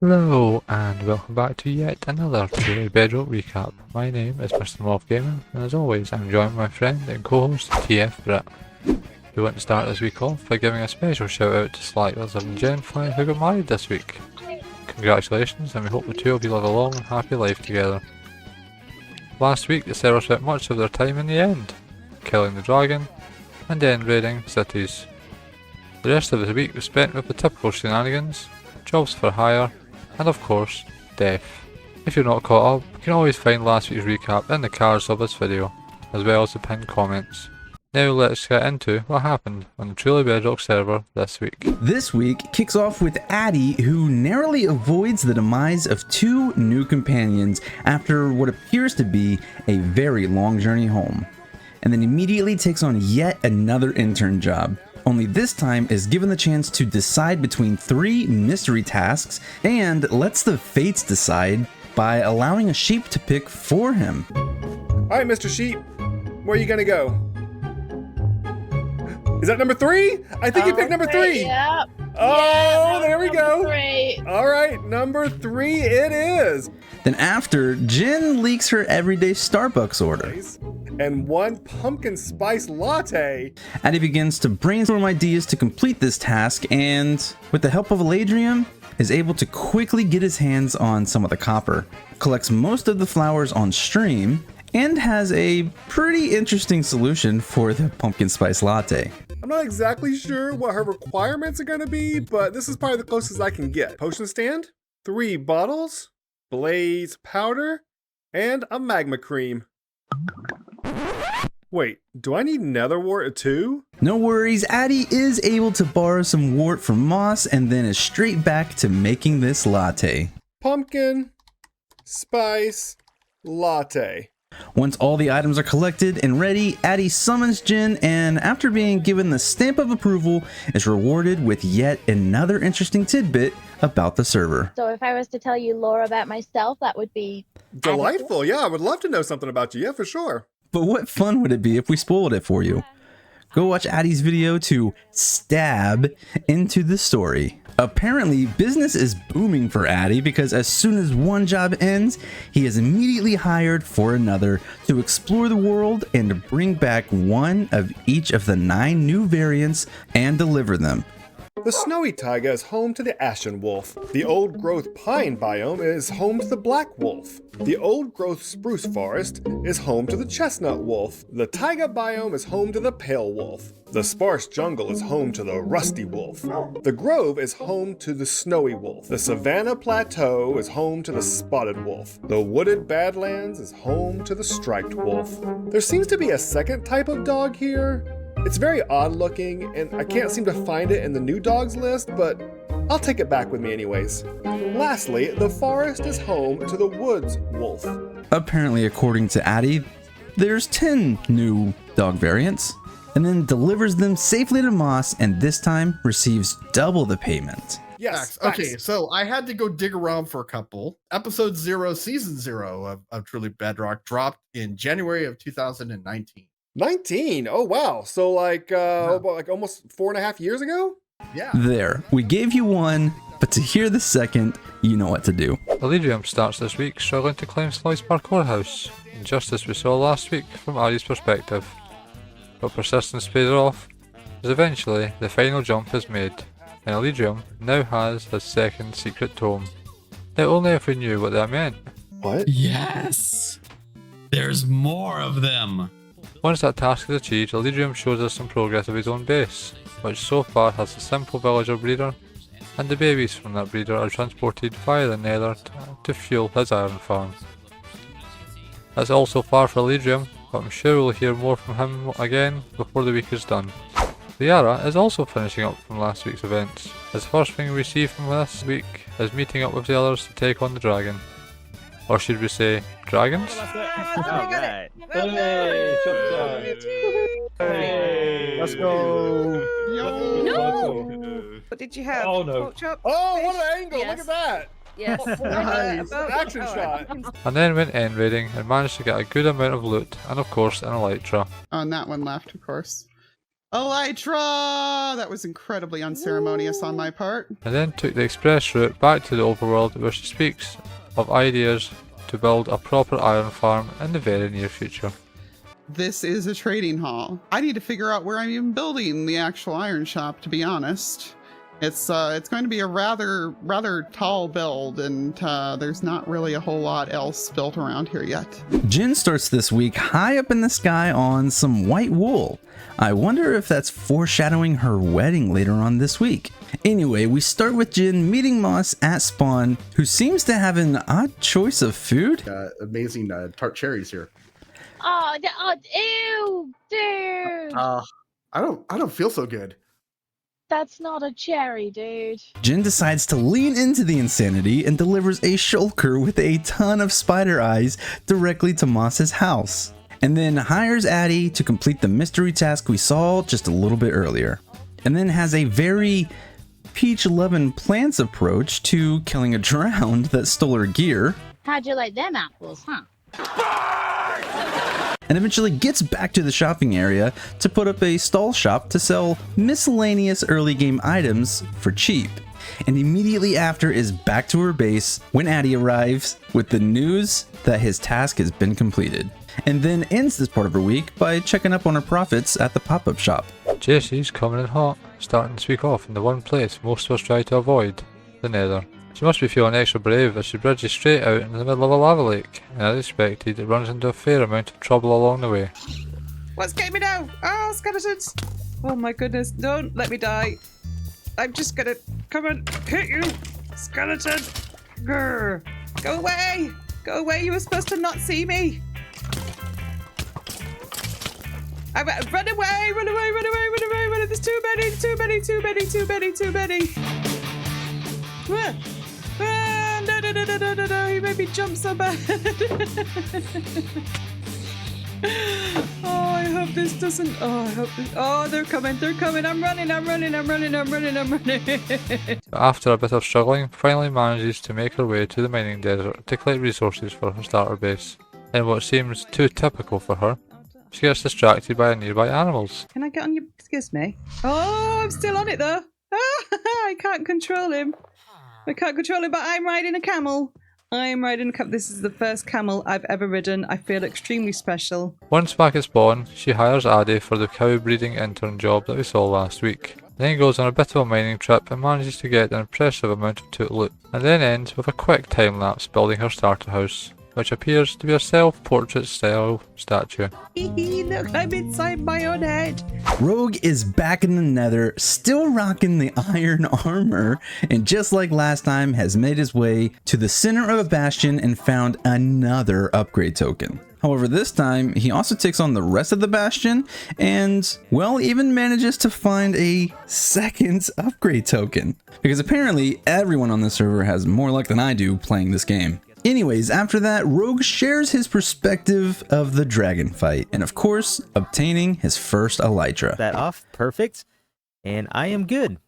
Hello and welcome back to yet another daily Bedrock recap. My name is Mr. Smurf Gaming, and as always I'm joined by my friend and co-host TF Brit. We want to start this week off by giving a special shout out to Slackers and Gen 5 who got married this week. Congratulations, and we hope the two of you live a long and happy life together. Last week the server spent much of their time in the end, killing the dragon and end raiding cities. The rest of the week was spent with the typical shenanigans, jobs for hire, and of course, death. If you're not caught up, you can always find last week's recap in the cards of this video, as well as the pinned comments. Now let's get into what happened on the Truly Bedrock server this week. This week kicks off with Addie, who narrowly avoids the demise of two new companions after what appears to be a very long journey home, and then immediately takes on yet another intern job. Only this time is given the chance to decide between 3 mystery tasks and lets the fates decide by allowing a sheep to pick for him. Alright, Mr. Sheep, where are you gonna go? Is that number 3? I think you picked number 3. Yep. Oh, there we go. 3. Alright, number 3 it is. Then after, Jen leaks her everyday Starbucks order. And 1 pumpkin spice latte. Addie begins to brainstorm ideas to complete this task, and with the help of Eladrium, is able to quickly get his hands on some of the copper, collects most of the flowers on stream, and has a pretty interesting solution for the pumpkin spice latte. I'm not exactly sure what her requirements are gonna be, but this is probably the closest I can get. Potion stand, 3 bottles, blaze powder, and a magma cream. Wait, do I need nether wart too? No worries, Addie is able to borrow some wart from Moss and then is straight back to making this latte. Pumpkin spice latte. Once all the items are collected and ready, Addie summons Jen, and after being given the stamp of approval, is rewarded with yet another interesting tidbit about the server. So if I was to tell you lore about myself, that would be Delightful, yeah, I would love to know something about you, yeah, for sure. But what fun would it be if we spoiled it for you? Go watch Addie's video to stab into the story. Apparently, business is booming for Addie because as soon as one job ends, he is immediately hired for another to explore the world and to bring back one of each of the 9 new variants and deliver them. The snowy taiga is home to the ashen wolf. The old growth pine biome is home to the black wolf. The old growth spruce forest is home to the chestnut wolf. The taiga biome is home to the pale wolf. The sparse jungle is home to the rusty wolf. The grove is home to the snowy wolf. The savanna plateau is home to the spotted wolf. The wooded badlands is home to the striped wolf. There seems to be a second type of dog here. It's very odd looking, and I can't seem to find it in the new dogs list, but I'll take it back with me anyways. Lastly, the forest is home to the woods wolf. Apparently, according to Addie, there's 10 new dog variants, and then delivers them safely to Moss, and this time receives double the payment. Yes. Okay, so I had to go dig around for a couple. Episode 0, Season 0 of Truly Bedrock dropped in January of 2019. 19. Oh wow. So like almost 4.5 years ago? Yeah. There, we gave you one, but to hear the second, you know what to do. Eladrium starts this week struggling to climb Slice Parkour House, and just as we saw last week from Addie's perspective. But persistence pays off, as eventually the final jump is made, and Eladrium now has his second secret tome. Now only if we knew what that meant. What? Yes! There's more of them! Once that task is achieved, Eladrium shows us some progress of his own base, which so far has a simple villager breeder, and the babies from that breeder are transported via the nether to fuel his iron farm. That's all so far for Eladrium, but I'm sure we'll hear more from him again before the week is done. Theara is also finishing up from last week's events. His first thing we see from this week is meeting up with the others to take on the dragon. Or should we say, dragons? Alright. Hey, hey, let's go. No! What did you have? Oh, no. Pork chop? Oh, what Fish? an angle! Yes. Look at that! Yes. Nice. About- Action oh, shot. And then went end raiding and managed to get a good amount of loot and of course an elytra. Oh, and that one left, of course. Elytra! That was incredibly unceremonious on my part. and then took the express route back to the overworld where she speaks of ideas to build a proper iron farm in the very near future. This is a trading hall. I need to figure out where I'm even building the actual iron shop, to be honest. It's going to be a rather tall build, and there's not really a whole lot else built around here yet. Jin starts this week high up in the sky on some white wool. I wonder if that's foreshadowing her wedding later on this week. Anyway, we start with Jin meeting Moss at spawn, who seems to have an odd choice of food. Amazing tart cherries here. Oh, ew, dude. I don't feel so good. That's not a cherry, dude. Jin decides to lean into the insanity and delivers a shulker with a ton of spider eyes directly to Moss's house, and then hires Addie to complete the mystery task we saw just a little bit earlier, and then has a very Peach Lovin' Plants approach to killing a drowned that stole her gear, How'd you like them apples, huh? and eventually gets back to the shopping area to put up a stall shop to sell miscellaneous early game items for cheap. And immediately after is back to her base when Addie arrives with the news that his task has been completed, and then ends this part of her week by checking up on her profits at the pop-up shop. JC's coming in hot, starting this week off in the one place most of us try to avoid, the Nether. She must be feeling extra brave as she bridges straight out in the middle of a lava lake, and as expected, it runs into a fair amount of trouble along the way. What's getting me now? Oh, skeletons! Oh my goodness, don't let me die. I'm just gonna come and hit you, skeleton! Grr. Go away! Go away, you were supposed to not see me! Run away, run away, run away, run away, run away! There's too many, too many, too many, too many, too many! No, he made me jump so bad. Oh, I hope this doesn't. Oh, I hope this. Oh, they're coming, I'm running. But after a bit of struggling, finally manages to make her way to the mining desert to collect resources for her starter base. In what seems too typical for her, she gets distracted by nearby animals. Can I get on you? Excuse me. Oh, I'm still on it though. I can't control him. But I'm riding a camel. This is the first camel I've ever ridden. I feel extremely special. Once back at spawn, she hires Addie for the cow breeding intern job that we saw last week. Then goes on a bit of a mining trip and manages to get an impressive amount of toot loot, and then ends with a quick time lapse building her starter house, which appears to be a self-portrait style statue. Look, I'm inside my own head. Rogue is back in the Nether, still rocking the iron armor, and just like last time has made his way to the center of a bastion and found another upgrade token. However, this time he also takes on the rest of the bastion and, well, even manages to find a second upgrade token. Because apparently everyone on the server has more luck than I do playing this game. Anyways, after that, Rogue shares his perspective of the dragon fight, and of course, obtaining his first elytra. That off, perfect, and I am good.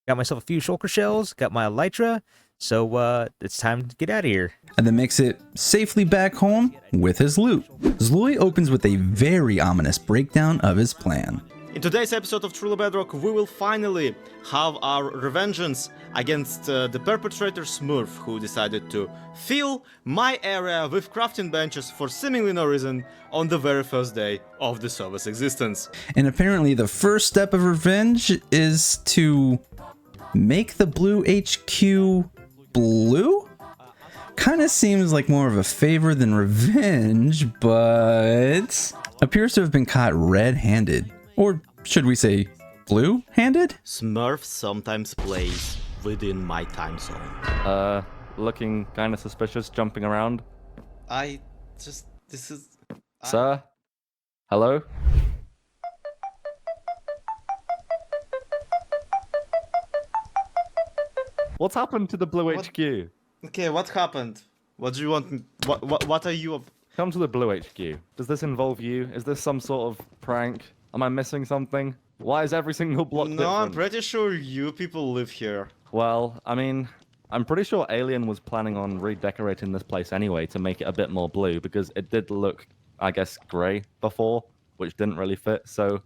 Got myself a few shulker shells, got my elytra, so it's time to get out of here. And then makes it safely back home with his loot. Zloy opens with a very ominous breakdown of his plan. In today's episode of Truly Bedrock, we will finally have our revengeance against the perpetrator Smurf, who decided to fill my area with crafting benches for seemingly no reason on the very first day of the server's existence. And apparently the first step of revenge is to make the blue HQ blue? Kinda seems like more of a favor than revenge, but appears to have been caught red-handed. Or should we say blue-handed? Smurf sometimes plays within my time zone. Looking kind of suspicious, jumping around. Sir? Hello? What's happened to the blue HQ? Okay, what happened? What do you want me... What are you... Come to the blue HQ. Does this involve you? Is this some sort of prank? Am I missing something? Why is every single block different? I'm pretty sure you people live here. Well, I mean, I'm pretty sure Alien was planning on redecorating this place anyway to make it a bit more blue, because it did look, I guess, grey before, which didn't really fit, so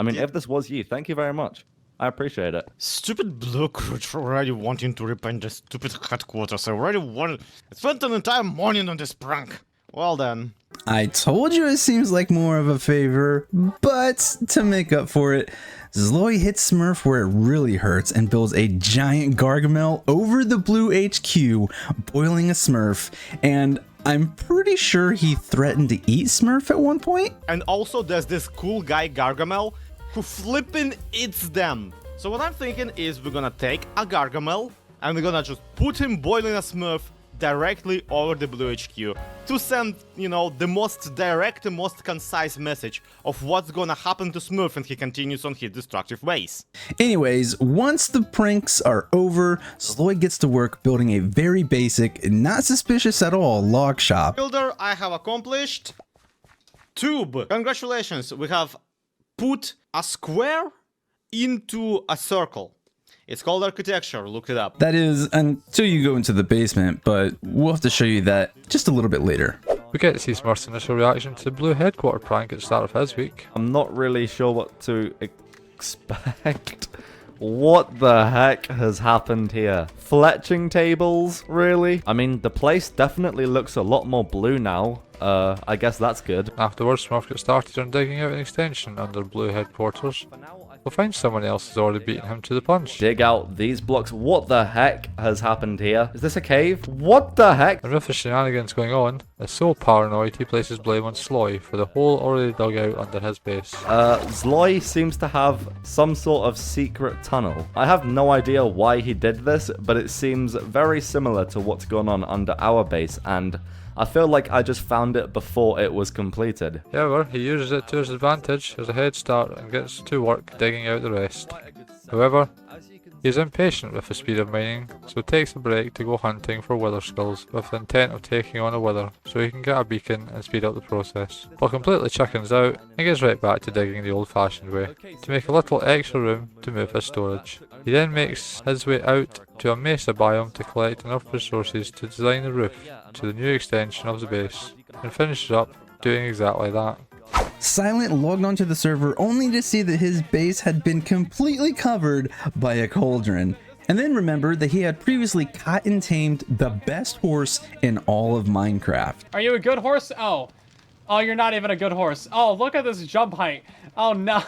I mean, if this was you, thank you very much. I appreciate it. Stupid blue crew already wanting to repaint the stupid headquarters. I spent an entire morning on this prank. Well then. I told you it seems like more of a favor, but to make up for it, Zloy hits Smurf where it really hurts and builds a giant Gargamel over the blue HQ, boiling a Smurf, and I'm pretty sure he threatened to eat Smurf at one point. And also there's this cool guy Gargamel who flippin' eats them. So what I'm thinking is we're gonna take a Gargamel and we're gonna just put him boiling a Smurf directly over the blue HQ to send, you know, the most direct and most concise message of what's gonna happen to Smurf and he continues on his destructive ways. Anyways, once the pranks are over, Zloy gets to work building a very basic, not suspicious at all, log shop. Builder, I have accomplished tube. Congratulations, we have put a square into a circle. It's called architecture, look it up. That is, until you go into the basement, but we'll have to show you that just a little bit later. We get to see Smurf's initial reaction to the blue headquarter prank at the start of his week. I'm not really sure what to expect. What the heck has happened here? Fletching tables, really? I mean, the place definitely looks a lot more blue now. I guess that's good. Afterwards, Smurf gets started on digging out an extension under blue headquarters. We'll find someone else has already beaten him to the punch. Dig out these blocks. What the heck has happened here? Is this a cave? What the heck? And with the shenanigans going on, is so paranoid he places blame on Sloy for the hole already dug out under his base. Zloy seems to have some sort of secret tunnel. I have no idea why he did this, but it seems very similar to what's gone on under our base, and I feel like I just found it before it was completed. However, he uses it to his advantage as a head start and gets to work digging out the rest. However, he is impatient with the speed of mining, so takes a break to go hunting for wither skulls with the intent of taking on a wither so he can get a beacon and speed up the process. But completely chickens out and gets right back to digging the old fashioned way, to make a little extra room to move his storage. He then makes his way out to a mesa biome to collect enough resources to design the roof to the new extension of the base, and finishes up doing exactly that. Silent logged onto the server only to see that his base had been completely covered by a cauldron, and then remembered that he had previously caught and tamed the best horse in all of Minecraft. Are you a good horse? Oh, you're not even a good horse. Oh, look at this jump height. Oh no.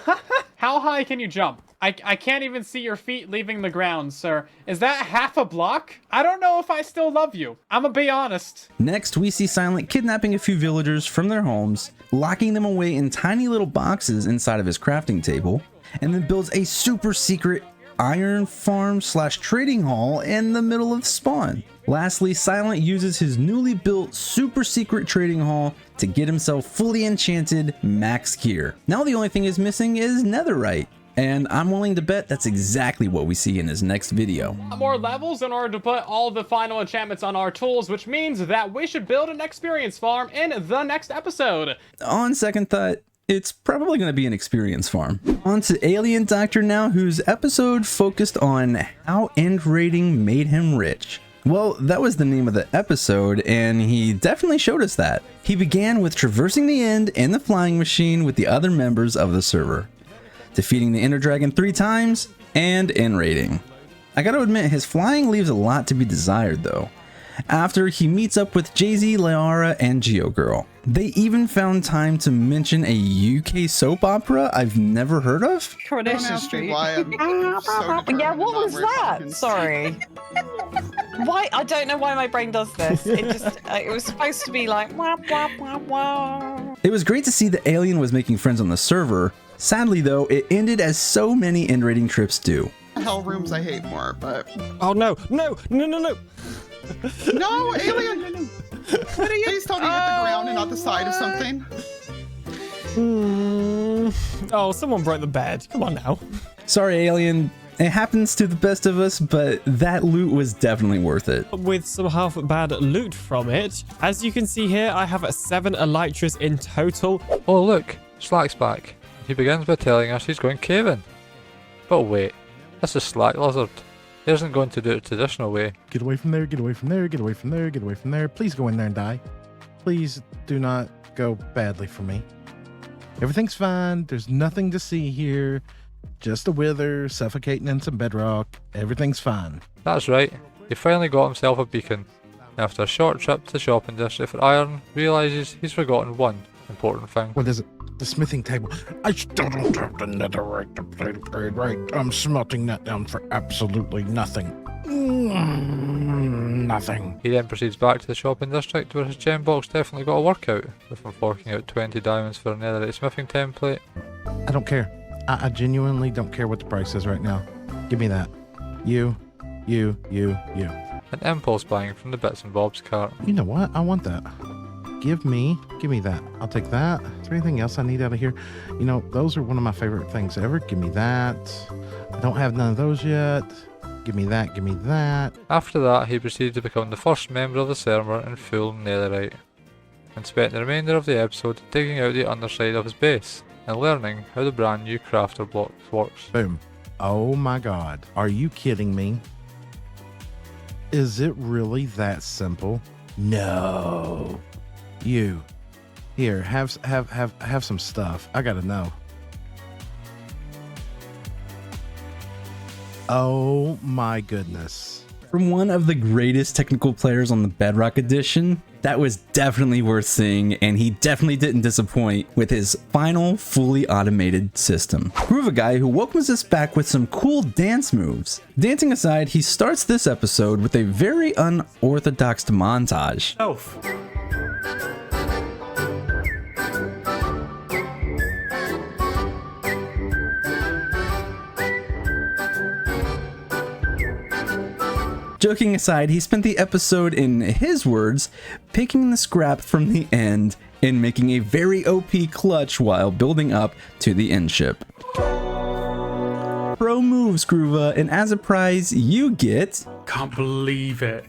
How high can you jump? I can't even see your feet leaving the ground, sir. Is that half a block? I don't know if I still love you. I'ma be honest. Next, we see Silent kidnapping a few villagers from their homes, locking them away in tiny little boxes inside of his crafting table, and then builds a super secret iron farm / trading hall in the middle of spawn. Lastly, Silent uses his newly built super secret trading hall to get himself fully enchanted max gear. Now the only thing is missing is netherite, and I'm willing to bet that's exactly what we see in his next video. More levels in order to put all the final enchantments on our tools, which means that we should build an experience farm in the next episode. On second thought, it's probably going to be an experience farm. On to Alien Doctor now, whose episode focused on how end raiding made him rich. Well, that was the name of the episode, and he definitely showed us that. He began with traversing the end in the flying machine with the other members of the server, defeating the Ender Dragon 3 times, and end raiding. I gotta admit, his flying leaves a lot to be desired though. After he meets up with Jay-Z, Theara, and GeoGirl. They even found time to mention a UK soap opera I've never heard of. Coronation Street. Why I'm so Yeah, what was that? Sorry. Why? I don't know why my brain does this. It just, it was supposed to be like, wah, wah, wah, wah. It was great to see the alien was making friends on the server. Sadly though, it ended as so many end raiding trips do. Hell rooms I hate more, but oh no, no, no, no, no. No, alien! What are you? Please tell me you're at the ground and not the side of something. Oh, someone broke the bed. Come on now. Sorry, alien. It happens to the best of us, but that loot was definitely worth it. With some half bad loot from it. As you can see here, I have 7 elytras in total. Oh look, Slack's back. He begins by telling us he's going caving. But wait, this is Slack Lizard. He isn't going to do it the traditional way. Get away from there, get away from there, get away from there, get away from there. Please go in there and die. Please do not go badly for me. Everything's fine. There's nothing to see here. Just a wither suffocating in some bedrock. Everything's fine. That's right, he finally got himself a beacon. After a short trip to the shopping district for iron, realises he's forgotten one important thing. What is it? The smithing table. I still don't have the netherite to play the trade right. I'm smelting that down for absolutely nothing. Nothing. He then proceeds back to the shopping district where his gem box definitely got a workout, with him forking out 20 diamonds for a netherite smithing template. I don't care. I genuinely don't care what the price is right now. Give me that. You. An impulse buying from the bits and bobs cart. You know what? I want that. Give me that. I'll take that. Is there anything else I need out of here? You know, those are one of my favorite things ever. Give me that. I don't have none of those yet. Give me that. Give me that. After that, he proceeded to become the first member of the server in full netherite, and spent the remainder of the episode digging out the underside of his base and learning how the brand new crafter box works. Boom. Oh my god. Are you kidding me? Is it really that simple? No. You. Here, have some stuff. I gotta know. Oh my goodness. From one of the greatest technical players on the Bedrock edition, that was definitely worth seeing, and he definitely didn't disappoint with his final fully automated system. Groove a guy who welcomes us back with some cool dance moves. Dancing aside, he starts this episode with a very unorthodox montage. Joking aside, he spent the episode, in his words, picking the scrap from the end and making a very OP clutch while building up to the end ship. Pro moves, Groova, and as a prize, you get... Can't believe it.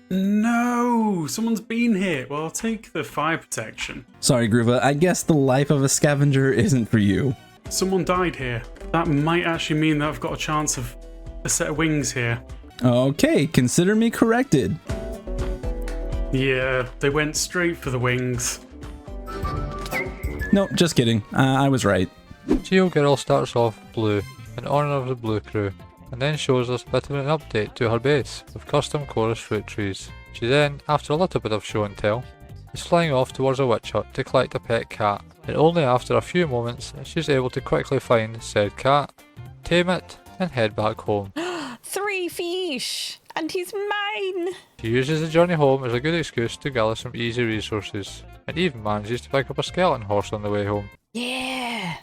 No, someone's been here. Well, I'll take the fire protection. Sorry, Groova, I guess the life of a scavenger isn't for you. Someone died here. That might actually mean that I've got a chance of a set of wings here. Okay, consider me corrected. Yeah, they went straight for the wings. Nope, just kidding. I was right. Geo Girl starts off blue in honour of the blue crew, and then shows us a bit of an update to her base with custom chorus fruit trees. She then, after a little bit of show and tell, is flying off towards a witch hut to collect a pet cat, and only after a few moments she's able to quickly find said cat, tame it, and head back home. 3 fish! And he's mine! She uses the journey home as a good excuse to gather some easy resources, and even manages to pick up a skeleton horse on the way home. Yeah!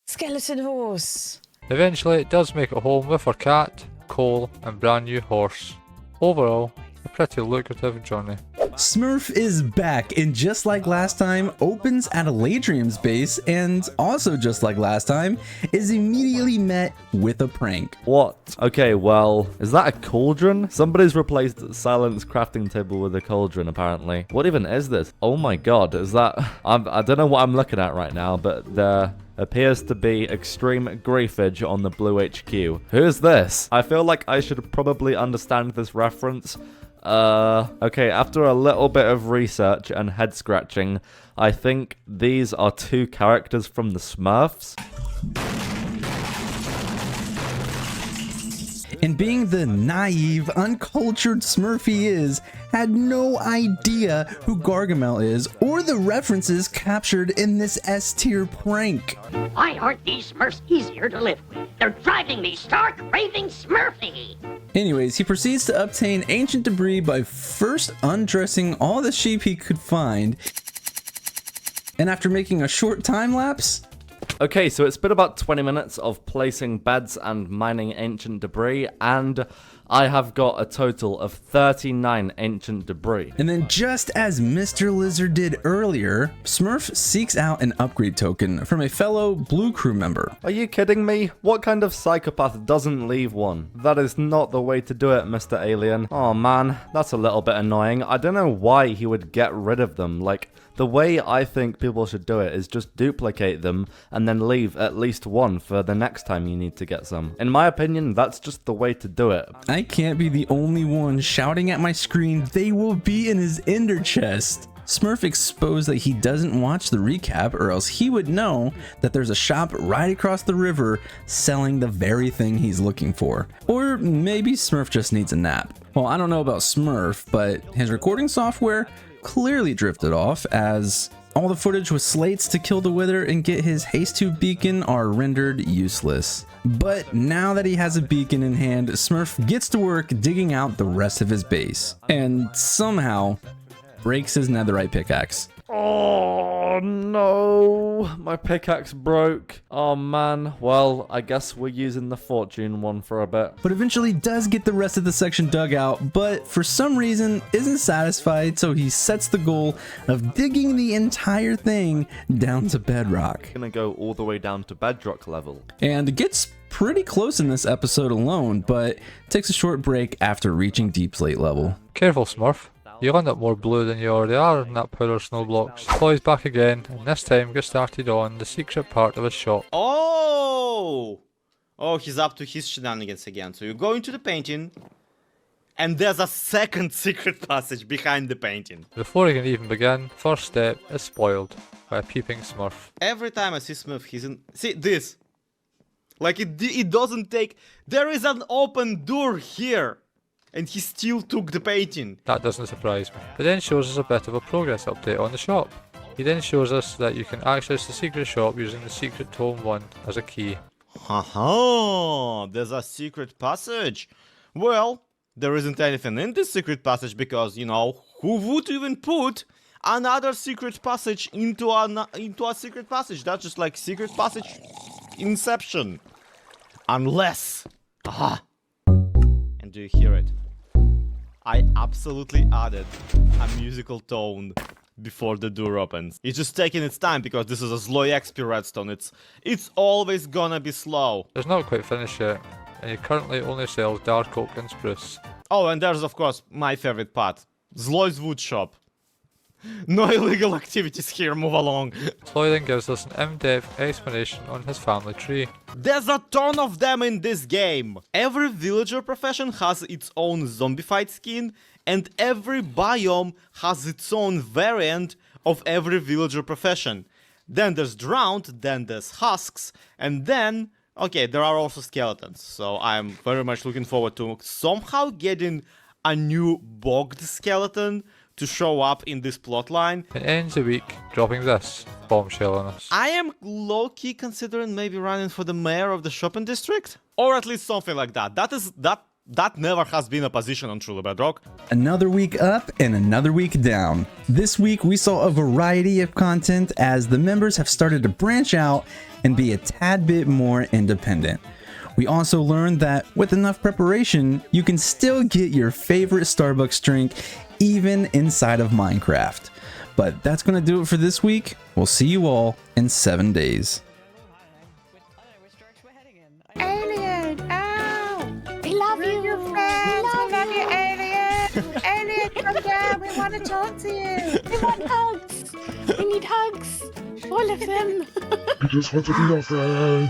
Skeleton horse! Eventually it does make it home with her cat, coal, and brand new horse. Overall, a pretty lucrative journey. Smurf is back, and just like last time, opens at Eladrium's base, and also just like last time, is immediately met with a prank. What? Okay, well, is that a cauldron? Somebody's replaced Silent's crafting table with a cauldron, apparently. What even is this? Oh my god, is that... I don't know what I'm looking at right now, but there appears to be extreme griefage on the blue HQ. Who is this? I feel like I should probably understand this reference. Okay, after a little bit of research and head scratching, I think these are 2 characters from the Smurfs. And being the naive, uncultured Smurf he is, had no idea who Gargamel is or the references captured in this S-tier prank. Why aren't these Smurfs easier to live with? They're driving me stark raving Smurfy! Anyways, he proceeds to obtain ancient debris by first undressing all the sheep he could find, and after making a short time lapse... Okay, so it's been about 20 minutes of placing beds and mining ancient debris, and I have got a total of 39 ancient debris. And then just as Mr. Lizard did earlier, Smurf seeks out an upgrade token from a fellow Blue Crew member. Are you kidding me? What kind of psychopath doesn't leave one? That is not the way to do it, Mr. Alien. Oh man, that's a little bit annoying. I don't know why he would get rid of them. Like, the way I think people should do it is just duplicate them and then leave at least one for the next time you need to get some. In my opinion, that's just the way to do it. I can't be the only one shouting at my screen, they will be in his ender chest. Smurf exposed that he doesn't watch the recap, or else he would know that there's a shop right across the river selling the very thing he's looking for. Or maybe Smurf just needs a nap. Well, I don't know about Smurf, but his recording software clearly drifted off, as all the footage with slates to kill the Wither and get his haste tube beacon are rendered useless. But now that he has a beacon in hand, Smurf gets to work digging out the rest of his base, and somehow breaks his netherite pickaxe. Oh no, my pickaxe broke. Oh man, well, I guess we're using the fortune one for a bit. But eventually does get the rest of the section dug out, but for some reason isn't satisfied, so he sets the goal of digging the entire thing down to bedrock. Gonna go all the way down to bedrock level. And gets pretty close in this episode alone, but takes a short break after reaching deep slate level. Careful, Smurf. You'll end up more blue than you already are in that pile of snow blocks. Chloe's back again, and this time get started on the secret part of his shop. Oh, he's up to his shenanigans again. So you go into the painting, and there's a second secret passage behind the painting. Before he can even begin, first step is spoiled by a peeping Smurf. Every time I see Smurf, he's in... See, this. Like, it doesn't take... There is an open door here. And he still took the painting. That doesn't surprise me. But then shows us a bit of a progress update on the shop. He then shows us that you can access the secret shop using the secret tome 1 as a key. Haha, there's a secret passage. Well, there isn't anything in this secret passage because, you know, who would even put another secret passage into a secret passage? That's just like secret passage inception. Unless... Aha! And do you hear it? I absolutely added a musical tone before the door opens. It's just taking its time because this is a slow XP redstone. It's always gonna be slow. It's not quite finished yet, and he currently only sells dark oak and spruce. Oh, and there's of course my favorite part. Zloy's wood shop. No illegal activities here, move along. Chloe then gives us an in-depth explanation on his family tree. There's a ton of them in this game. Every villager profession has its own zombified skin, and every biome has its own variant of every villager profession. Then there's drowned, then there's husks, and then, okay, there are also skeletons. So I'm very much looking forward to somehow getting a new bogged skeleton to show up in this plotline. It ends the week dropping this bombshell on us. I am low-key considering maybe running for the mayor of the shopping district, or at least something like that. That never has been a position on Truly Bedrock. Another week up and another week down. This week we saw a variety of content as the members have started to branch out and be a tad bit more independent. We also learned that with enough preparation, you can still get your favorite Starbucks drink even inside of Minecraft. But that's going to do it for this week. We'll see you all in 7 days. Alien! Ow! We love you! Your friends! We love you, Alien! Alien, come down! We want to talk to you! We want hugs! We need hugs! All of them! We just want to be your friend!